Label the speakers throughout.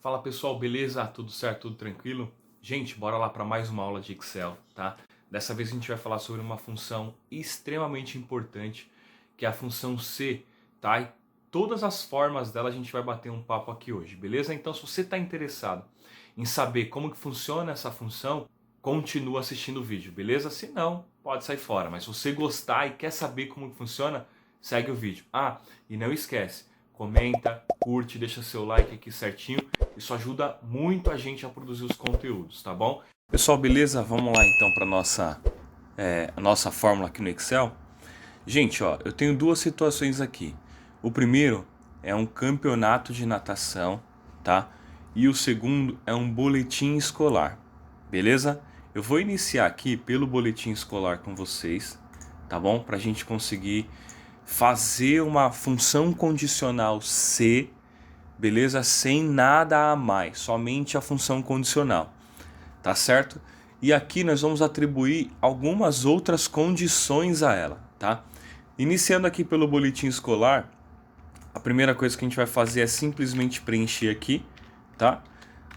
Speaker 1: Fala pessoal, beleza? Tudo certo? Tudo tranquilo? Gente, bora lá para mais uma aula de Excel, tá? Dessa vez a gente vai falar sobre uma função extremamente importante, que é a função C, tá? E todas as formas dela a gente vai bater um papo aqui hoje, beleza? Então se você está interessado em saber como que funciona essa função, continua assistindo o vídeo, beleza? Se não, pode sair fora, mas se você gostar e quer saber como que funciona, segue o vídeo. Ah, e não esquece, comenta, curte, deixa seu like aqui certinho. Isso ajuda muito a gente a produzir os conteúdos, tá bom? Pessoal, beleza? Vamos lá então para a nossa fórmula aqui no Excel. Gente, ó, eu tenho duas situações aqui. O primeiro é um campeonato de natação, tá? E o segundo é um boletim escolar, beleza? Eu vou iniciar aqui pelo boletim escolar com vocês, tá bom? Para a gente conseguir fazer uma função condicional C, beleza? Sem nada a mais, somente a função condicional, tá certo? E aqui nós vamos atribuir algumas outras condições a ela, tá? Iniciando aqui pelo boletim escolar, a primeira coisa que a gente vai fazer é simplesmente preencher aqui, tá?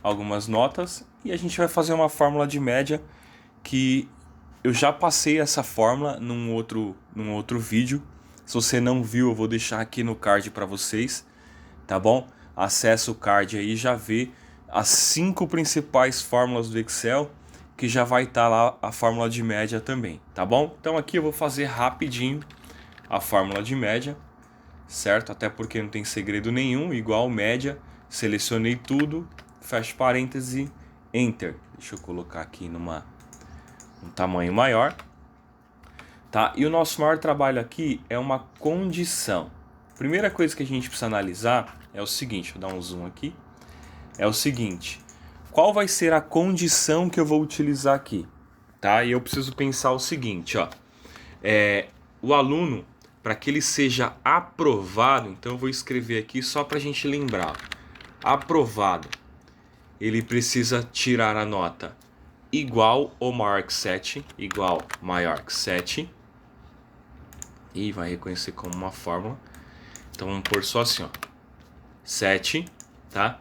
Speaker 1: Algumas notas e a gente vai fazer uma fórmula de média que eu já passei essa fórmula num outro vídeo. Se você não viu, eu vou deixar aqui no card para vocês, tá bom? Acessa o card aí e já vê as 5 principais fórmulas do Excel, que já vai estar lá a fórmula de média também, tá bom? Então aqui eu vou fazer rapidinho a fórmula de média, certo? Até porque não tem segredo nenhum, igual média, selecionei tudo, fecho parêntese, Enter. Deixa eu colocar aqui um tamanho maior, tá? E o nosso maior trabalho aqui é uma condição. Primeira coisa que a gente precisa analisar é o seguinte, vou dar um zoom aqui, é o seguinte, qual vai ser a condição que eu vou utilizar aqui, tá? E eu preciso pensar o seguinte, ó, o aluno, para que ele seja aprovado, então eu vou escrever aqui só para a gente lembrar, aprovado, ele precisa tirar a nota igual ou maior que 7, igual maior que 7, e vai reconhecer como uma fórmula. Então vamos pôr só assim, ó, 7, tá?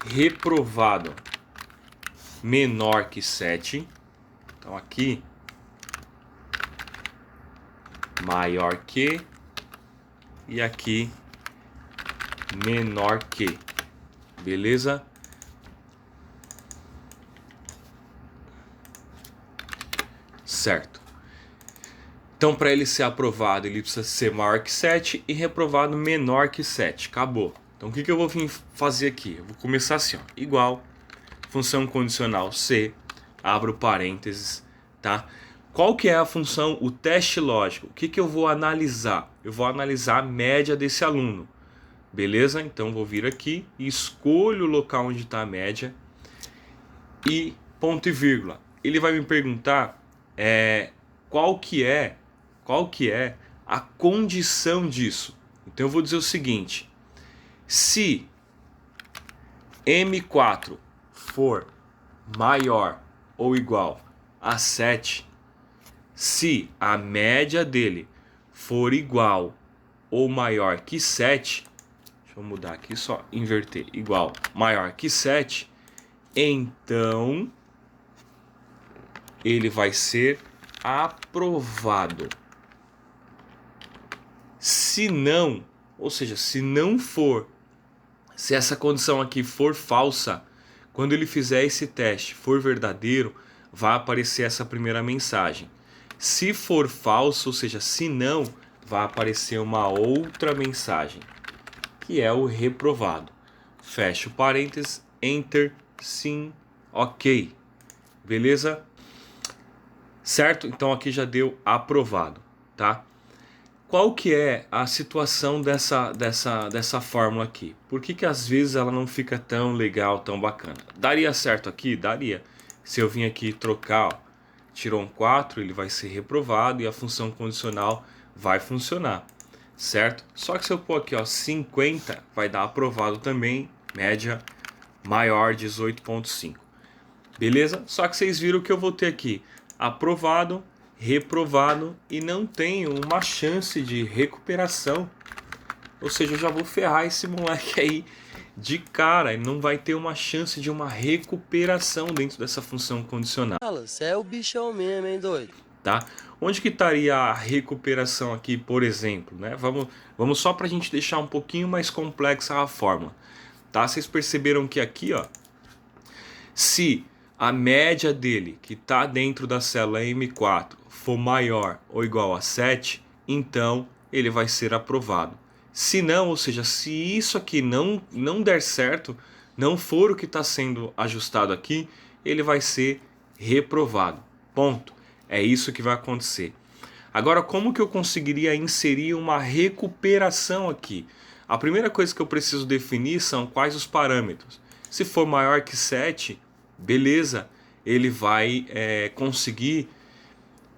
Speaker 1: Reprovado menor que 7. Então aqui maior que e aqui menor que. Beleza? Certo. Então, para ele ser aprovado, ele precisa ser maior que 7 e reprovado menor que 7. Acabou. Então, o que eu vou vir fazer aqui? Eu vou começar assim, ó, igual, função condicional C, abro parênteses, tá? Qual que é a função, o teste lógico? O que eu vou analisar? Eu vou analisar a média desse aluno, beleza? Então, vou vir aqui e escolho o local onde está a média e ponto e vírgula. Ele vai me perguntar qual que é a condição disso. Então eu vou dizer o seguinte, se M4 for maior ou igual a 7, se a média dele for igual ou maior que 7, deixa eu mudar aqui, só inverter, igual, maior que 7, então ele vai ser aprovado. Se não, ou seja, se não for, se essa condição aqui for falsa, quando ele fizer esse teste for verdadeiro, vai aparecer essa primeira mensagem. Se for falso, ou seja, se não, vai aparecer uma outra mensagem, que é o reprovado. Fecho parênteses, Enter, sim, ok. Beleza? Certo? Então aqui já deu aprovado, tá? Qual que é a situação dessa fórmula aqui? Por que às vezes ela não fica tão legal, tão bacana? Daria certo aqui? Daria. Se eu vim aqui trocar, ó, tirou um 4, ele vai ser reprovado e a função condicional vai funcionar, certo? Só que se eu pôr aqui, ó, 50, vai dar aprovado também, média maior 18,5. Beleza? Só que vocês viram que eu vou ter aqui aprovado, reprovado e não tenho uma chance de recuperação. Ou seja, eu já vou ferrar esse moleque aí de cara, ele não vai ter uma chance de uma recuperação dentro dessa função condicional.
Speaker 2: Você é o bichão mesmo, hein, doido?
Speaker 1: Tá? Onde que estaria a recuperação aqui, por exemplo? Né? Vamos só para a gente deixar um pouquinho mais complexa a fórmula. Tá? Vocês perceberam que aqui, ó, se a média dele, que está dentro da célula M4, for maior ou igual a 7, então ele vai ser aprovado. Se não, ou seja, se isso aqui não der certo, não for o que está sendo ajustado aqui, ele vai ser reprovado. Ponto. É isso que vai acontecer. Agora, como que eu conseguiria inserir uma recuperação aqui? A primeira coisa que eu preciso definir são quais os parâmetros. Se for maior que 7, beleza, ele vai conseguir,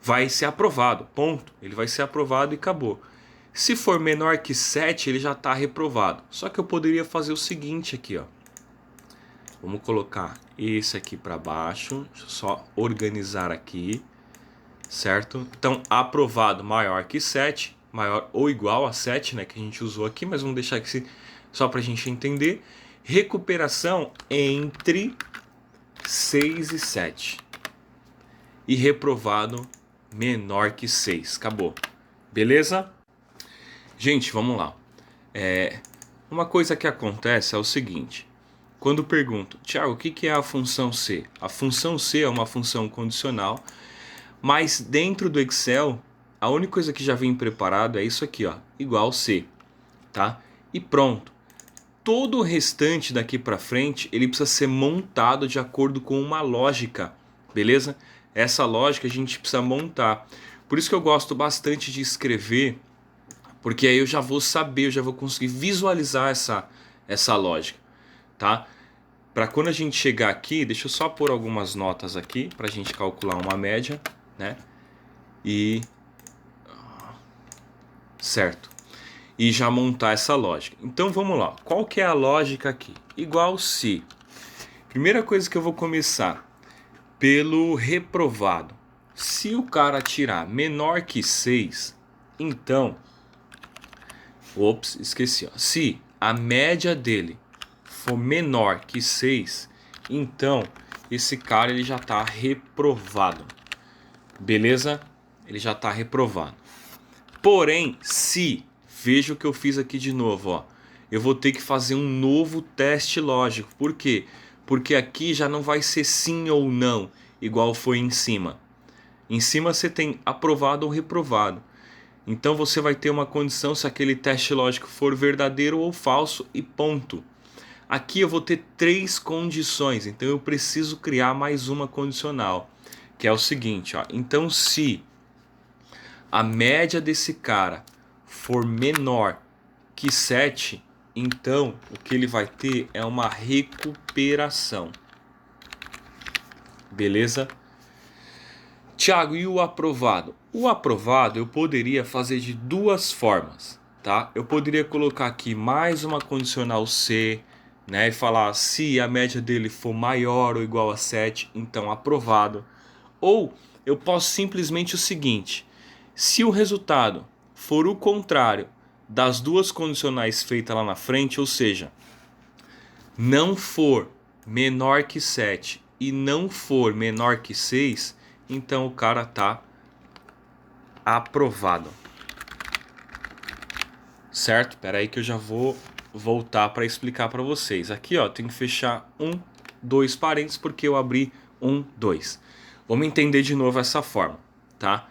Speaker 1: vai ser aprovado, ponto. Ele vai ser aprovado e acabou. Se for menor que 7, ele já está reprovado. Só que eu poderia fazer o seguinte aqui, ó. Vamos colocar esse aqui para baixo, deixa eu só organizar aqui, certo? Então, aprovado maior que 7, maior ou igual a 7, né, que a gente usou aqui, mas vamos deixar aqui só para a gente entender. Recuperação entre 6 e 7. E reprovado menor que 6. Acabou. Beleza? Gente, vamos lá. Uma coisa que acontece é o seguinte. Quando pergunto, Thiago, o que é a função C? A função C é uma função condicional, mas dentro do Excel, a única coisa que já vem preparado é isso aqui, ó, igual C, tá? E pronto. Todo o restante daqui para frente, ele precisa ser montado de acordo com uma lógica, beleza? Essa lógica a gente precisa montar. Por isso que eu gosto bastante de escrever, porque aí eu já vou saber, eu já vou conseguir visualizar essa lógica, tá? Para quando a gente chegar aqui, deixa eu só pôr algumas notas aqui para a gente calcular uma média, né? Certo. E já montar essa lógica. Então vamos lá. Qual que é a lógica aqui? Igual se. Primeira coisa que eu vou começar pelo reprovado. Se o cara tirar menor que 6, então... Ops, esqueci. Ó. Se a média dele for menor que 6, então esse cara ele já está reprovado. Beleza? Ele já está reprovado. Porém, se... Veja o que eu fiz aqui de novo, ó. Eu vou ter que fazer um novo teste lógico. Por quê? Porque aqui já não vai ser sim ou não, igual foi em cima. Em cima você tem aprovado ou reprovado. Então você vai ter uma condição se aquele teste lógico for verdadeiro ou falso e ponto. Aqui eu vou ter 3 condições, então eu preciso criar mais uma condicional, que é o seguinte, ó. Então se a média desse cara for menor que 7, então o que ele vai ter é uma recuperação. Beleza? Tiago, e o aprovado? O aprovado eu poderia fazer de duas formas, tá? Eu poderia colocar aqui mais uma condicional C, né? E falar se a média dele for maior ou igual a 7, então aprovado. Ou eu posso simplesmente o seguinte, se o resultado for o contrário das duas condicionais feitas lá na frente, ou seja, não for menor que 7 e não for menor que 6, então o cara tá aprovado. Certo? Espera aí que eu já vou voltar para explicar para vocês. Aqui, ó, tem que fechar 2 parênteses porque eu abri 2. Vamos entender de novo essa forma, tá?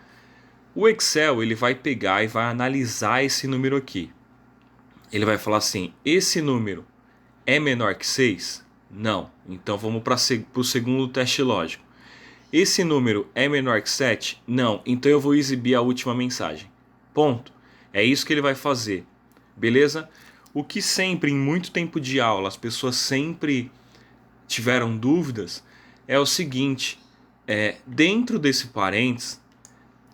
Speaker 1: O Excel ele vai pegar e vai analisar esse número aqui. Ele vai falar assim, esse número é menor que 6? Não. Então vamos para o segundo teste lógico. Esse número é menor que 7? Não. Então eu vou exibir a última mensagem. Ponto. É isso que ele vai fazer. Beleza? O que sempre, em muito tempo de aula, as pessoas sempre tiveram dúvidas é o seguinte, dentro desse parênteses,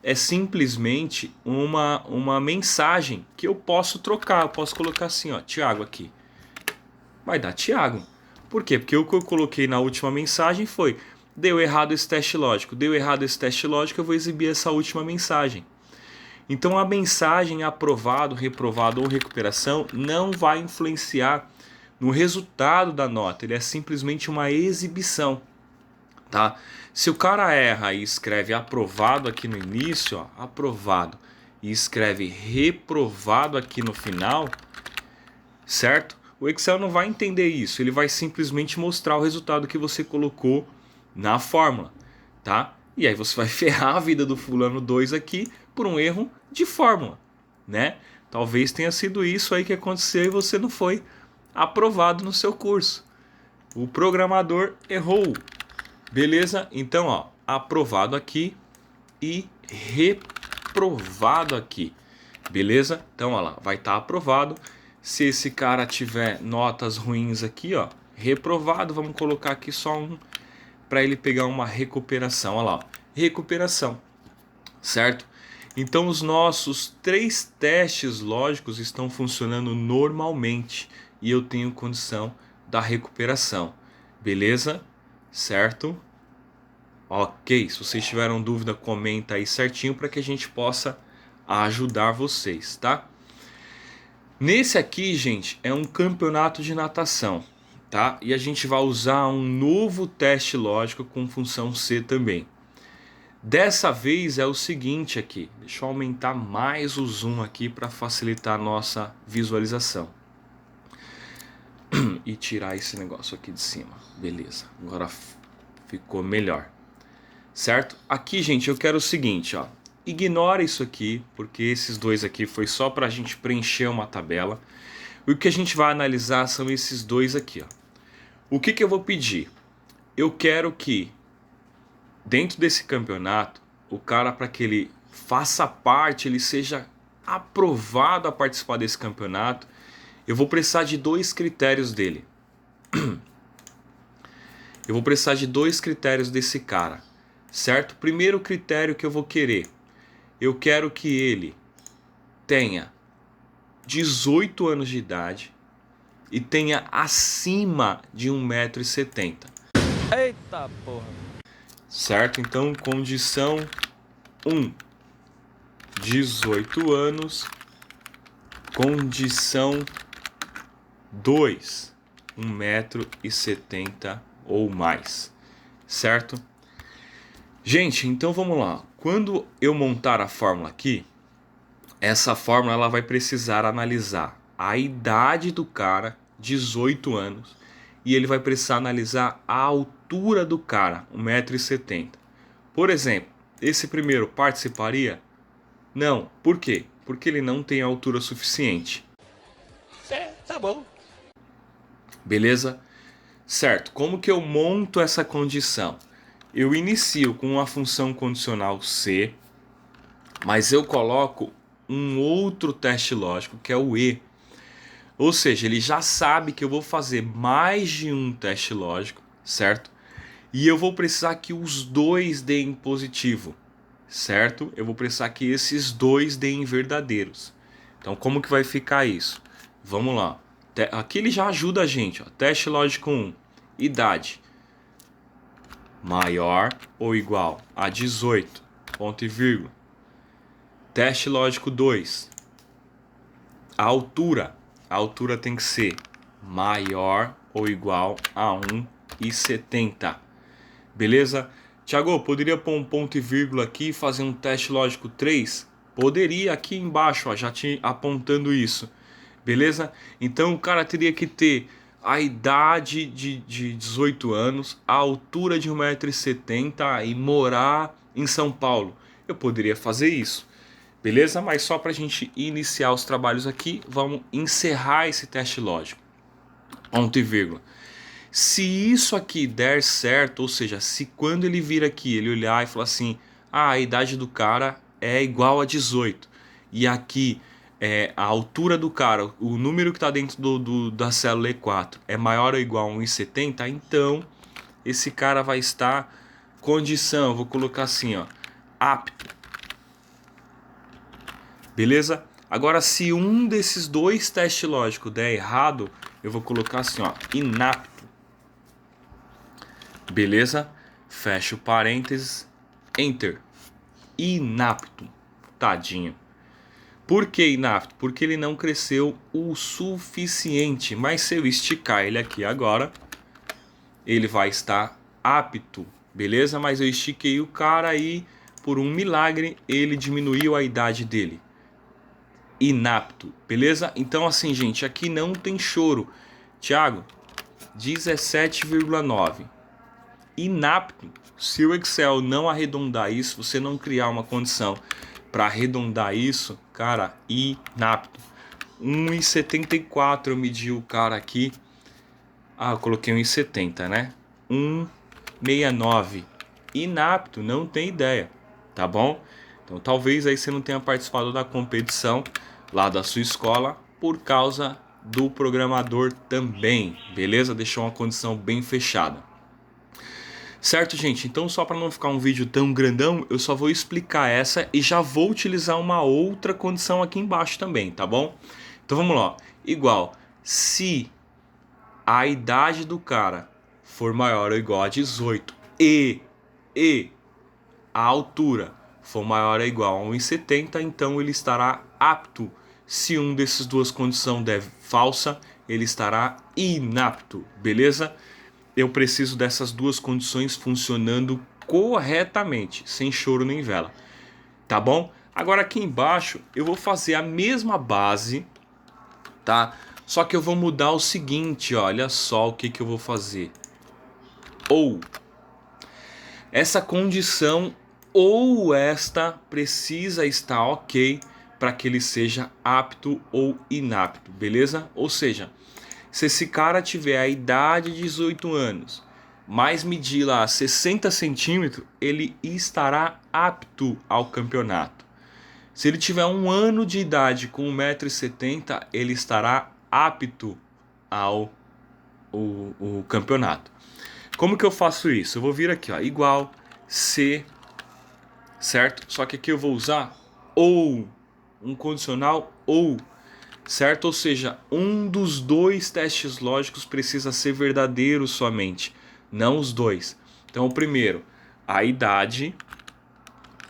Speaker 1: é simplesmente uma mensagem que eu posso trocar. Eu posso colocar assim, ó, Thiago aqui. Vai dar Thiago. Por quê? Porque o que eu coloquei na última mensagem foi, deu errado esse teste lógico. Deu errado esse teste lógico, eu vou exibir essa última mensagem. Então a mensagem aprovado, reprovado ou recuperação não vai influenciar no resultado da nota. Ele é simplesmente uma exibição, tá? Se o cara erra e escreve aprovado aqui no início, ó, aprovado, e escreve reprovado aqui no final, certo? O Excel não vai entender isso, ele vai simplesmente mostrar o resultado que você colocou na fórmula, tá? E aí você vai ferrar a vida do fulano 2 aqui por um erro de fórmula, né? Talvez tenha sido isso aí que aconteceu e você não foi aprovado no seu curso. O programador errou. Beleza? Então, ó, aprovado aqui e reprovado aqui. Beleza? Então, ó lá, vai estar aprovado. Se esse cara tiver notas ruins aqui, ó, reprovado, vamos colocar aqui só um para ele pegar uma recuperação. Olha lá, ó, recuperação, certo? Então os nossos 3 testes lógicos estão funcionando normalmente e eu tenho condição da recuperação. Beleza? Certo? Ok, se vocês tiveram dúvida, comenta aí certinho para que a gente possa ajudar vocês, tá? Nesse aqui, gente, é um campeonato de natação, tá? E a gente vai usar um novo teste lógico com função C também. Dessa vez é o seguinte aqui, deixa eu aumentar mais o zoom aqui para facilitar a nossa visualização. E tirar esse negócio aqui de cima, beleza, agora ficou melhor. Certo? Aqui, gente, eu quero o seguinte, ó. Ignora isso aqui, porque esses dois aqui foi só para a gente preencher uma tabela. O que a gente vai analisar são esses dois aqui, ó. O que eu vou pedir? Eu quero que, dentro desse campeonato, o cara, para que ele faça parte, ele seja aprovado a participar desse campeonato, eu vou precisar de 2 critérios dele. Eu vou precisar de 2 critérios desse cara. Certo? Primeiro critério que eu vou querer. Eu quero que ele tenha 18 anos de idade e tenha acima de 1,70 m.
Speaker 2: Eita porra.
Speaker 1: Certo? Então, condição 1, 18 anos. Condição 2, 1,70 m ou mais. Certo? Gente, então vamos lá. Quando eu montar a fórmula aqui, essa fórmula ela vai precisar analisar a idade do cara, 18 anos, e ele vai precisar analisar a altura do cara, 1,70 m. Por exemplo, esse primeiro participaria? Não. Por quê? Porque ele não tem altura suficiente.
Speaker 2: Tá bom.
Speaker 1: Beleza? Certo. Como que eu monto essa condição? Eu inicio com uma função condicional C, mas eu coloco um outro teste lógico que é o E. Ou seja, ele já sabe que eu vou fazer mais de um teste lógico, certo? E eu vou precisar que os dois deem positivo, certo? Eu vou precisar que esses dois deem verdadeiros. Então como que vai ficar isso? Vamos lá. Aqui ele já ajuda a gente, ó. Teste lógico 1, idade maior ou igual a 18, ponto e vírgula. Teste lógico 2, a altura. A altura tem que ser maior ou igual a 1,70 m. Beleza? Tiago, poderia pôr um ponto e vírgula aqui e fazer um teste lógico 3? Poderia, aqui embaixo, ó, já te apontando isso. Beleza? Então o cara teria que ter a idade de 18 anos, a altura de 1,70 m e morar em São Paulo. Eu poderia fazer isso. Beleza? Mas só para a gente iniciar os trabalhos aqui, vamos encerrar esse teste lógico. Ponto e vírgula. Se isso aqui der certo, ou seja, se quando ele vir aqui, ele olhar e falar assim, a idade do cara é igual a 18, e aqui a altura do cara, o número que está dentro da célula E4 é maior ou igual a 1,70 m, então esse cara vai estar condição, vou colocar assim, ó, apto. Beleza? Agora, se um desses dois testes lógicos der errado, eu vou colocar assim, ó, inapto. Beleza? Fecha o parênteses, enter. Inapto. Tadinho. Por que inapto? Porque ele não cresceu o suficiente. Mas se eu esticar ele aqui agora, ele vai estar apto, beleza? Mas eu estiquei o cara aí, por um milagre, ele diminuiu a idade dele. Inapto, beleza? Então assim, gente, aqui não tem choro. Thiago, 17,9. Inapto. Se o Excel não arredondar isso, você não criar uma condição para arredondar isso, cara, inapto. 1,74 eu medi o cara aqui. Ah, eu coloquei 1,70, né? 1,69. Inapto, não tem ideia, tá bom? Então talvez aí você não tenha participado da competição lá da sua escola por causa do programador também, beleza? Deixou uma condição bem fechada. Certo, gente? Então só para não ficar um vídeo tão grandão, eu só vou explicar essa e já vou utilizar uma outra condição aqui embaixo também, tá bom? Então vamos lá. Igual, se a idade do cara for maior ou igual a 18 e a altura for maior ou igual a 1,70, então ele estará apto. Se um desses duas condições der falsa, ele estará inapto, beleza? Eu preciso dessas duas condições funcionando corretamente, sem choro nem vela, tá bom? Agora aqui embaixo eu vou fazer a mesma base, tá? Só que eu vou mudar o seguinte, olha só o que eu vou fazer. Ou essa condição ou esta precisa estar ok para que ele seja apto ou inapto, beleza? Ou seja, se esse cara tiver a idade de 18 anos, mas medir lá 60 centímetros, ele estará apto ao campeonato. Se ele tiver um ano de idade com 1,70 m, ele estará apto ao o campeonato. Como que eu faço isso? Eu vou vir aqui, ó, igual C, certo? Só que aqui eu vou usar ou, um condicional ou, certo? Ou seja, um dos dois testes lógicos precisa ser verdadeiro somente, não os dois. Então o primeiro, a idade,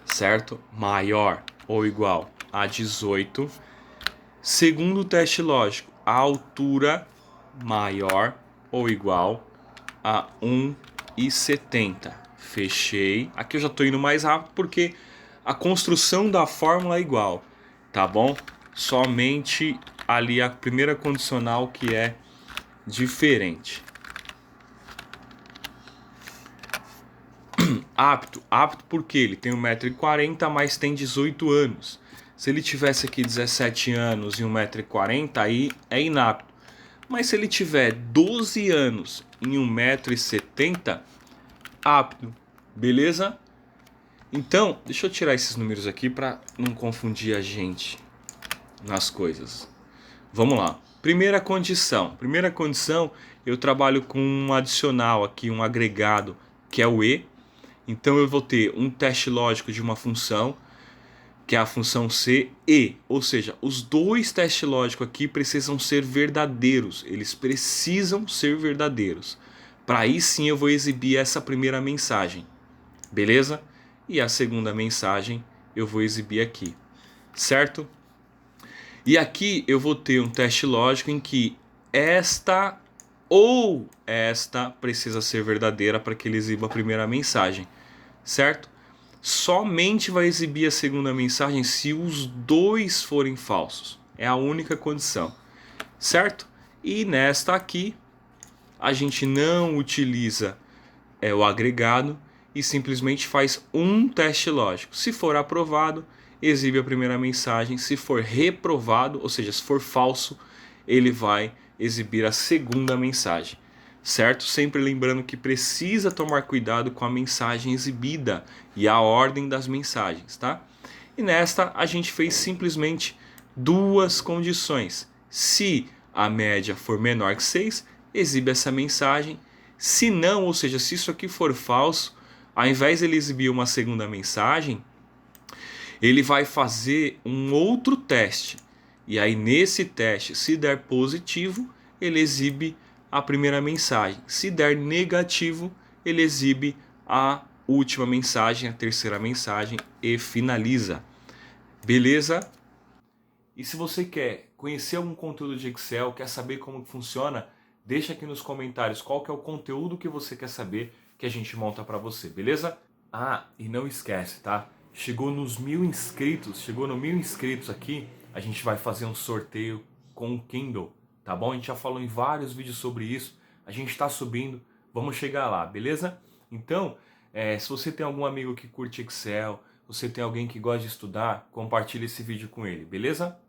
Speaker 1: certo? Maior ou igual a 18. Segundo teste lógico, a altura maior ou igual a 1,70. Fechei. Aqui eu já estou indo mais rápido porque a construção da fórmula é igual, tá bom? Somente ali a primeira condicional que é diferente. Apto. Apto porque ele tem 1,40 m, mas tem 18 anos. Se ele tivesse aqui 17 anos e 1,40 m, aí é inapto. Mas se ele tiver 12 anos e 1,70 m, apto. Beleza? Então, deixa eu tirar esses números aqui para não confundir a gente nas coisas. Vamos lá. Primeira condição. Primeira condição, eu trabalho com um adicional aqui, um agregado, que é o e. Então eu vou ter um teste lógico de uma função, que é a função C, e, ou seja, os dois testes lógicos aqui precisam ser verdadeiros. Eles precisam ser verdadeiros. Para aí sim eu vou exibir essa primeira mensagem. Beleza? E a segunda mensagem eu vou exibir aqui. Certo? E aqui eu vou ter um teste lógico em que esta ou esta precisa ser verdadeira para que ele exiba a primeira mensagem. Certo? Somente vai exibir a segunda mensagem se os dois forem falsos. É a única condição. Certo? E nesta aqui, a gente não utiliza o agregado e simplesmente faz um teste lógico. Se for aprovado, exibe a primeira mensagem. Se for reprovado, ou seja, se for falso, ele vai exibir a segunda mensagem. Certo? Sempre lembrando que precisa tomar cuidado com a mensagem exibida e a ordem das mensagens, tá? E nesta a gente fez simplesmente duas condições. Se a média for menor que 6, exibe essa mensagem. Se não, ou seja, se isso aqui for falso, ao invés de ele exibir uma segunda mensagem, ele vai fazer um outro teste. E aí nesse teste, se der positivo, ele exibe a primeira mensagem. Se der negativo, ele exibe a última mensagem, a terceira mensagem e finaliza. Beleza? E se você quer conhecer algum conteúdo de Excel, quer saber como funciona, deixa aqui nos comentários qual que é o conteúdo que você quer saber que a gente monta para você, beleza? Ah, e não esquece, tá? Chegou no 1000 inscritos aqui, a gente vai fazer um sorteio com o Kindle, tá bom? A gente já falou em vários vídeos sobre isso, a gente está subindo, vamos chegar lá, beleza? Então, se você tem algum amigo que curte Excel, você tem alguém que gosta de estudar, compartilhe esse vídeo com ele, beleza?